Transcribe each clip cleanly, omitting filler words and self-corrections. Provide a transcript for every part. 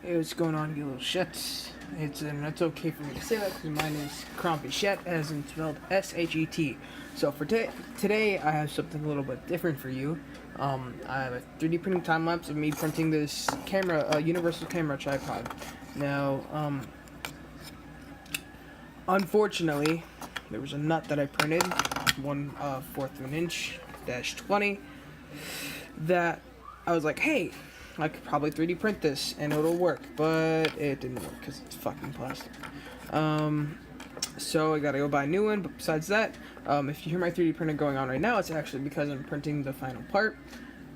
Hey, what's going on, you little shits? It's okay for me to say that because mine is Crumpy Shet, as in spelled S-H-E-T. So for today, I have something a little bit different for you. I have a 3D printing time lapse of me printing this camera, a universal camera tripod. Now, unfortunately, there was a nut that I printed, 1/4 of an inch -20, that I was like, hey, I could probably 3D print this and it'll work, but it didn't work because it's fucking plastic. So I gotta go buy a new one. But besides that, if you hear my 3D printer going on right now, it's actually because I'm printing the final part.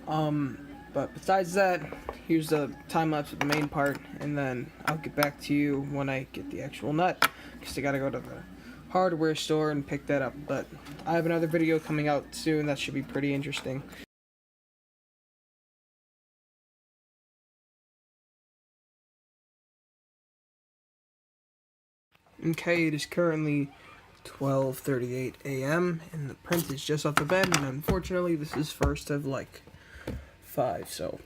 But besides that, here's the time lapse of the main part, and then I'll get back to you when I get the actual nut, because I gotta go to the hardware store and pick that up. But I have another video coming out soon that should be pretty interesting. Okay, it is currently 12:38 a.m. and the print is just off the bed, and unfortunately this is first of like 5, so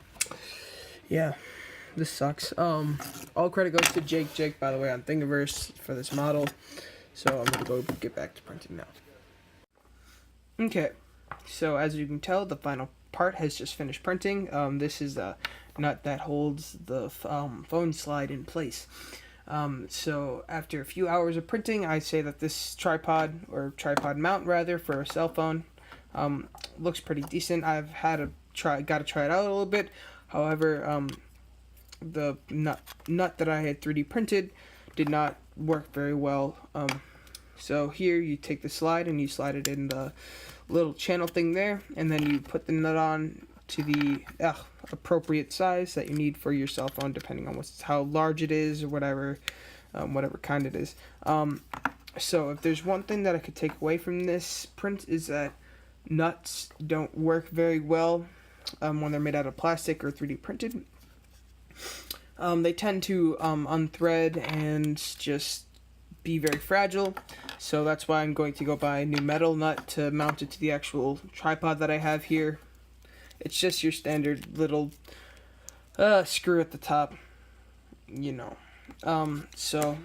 yeah, this sucks. All credit goes to Jake, by the way, on Thingiverse for this model, so I'm gonna go get back to printing now. Okay, so as you can tell, the final part has just finished printing. This is the nut that holds the phone slide in place. So after a few hours of printing, I say that this tripod, or tripod mount rather, for a cell phone, looks pretty decent. I've got to try it out a little bit. However, the nut that I had 3D printed did not work very well. So here you take the slide and you slide it in the little channel thing there, and then you put the nut on to the appropriate size that you need for your cell phone, depending on how large it is or whatever kind it is. So if there's one thing that I could take away from this print, is that nuts don't work very well when they're made out of plastic or 3D printed. They tend to unthread and just be very fragile, so that's why I'm going to go buy a new metal nut to mount it to the actual tripod that I have here. It's just your standard little screw at the top, you know. So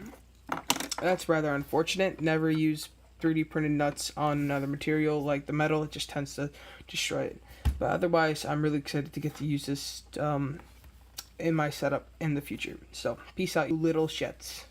that's rather unfortunate. Never use 3D printed nuts on another material like the metal. It just tends to destroy it. But otherwise, I'm really excited to get to use this in my setup in the future. So peace out, you little shits.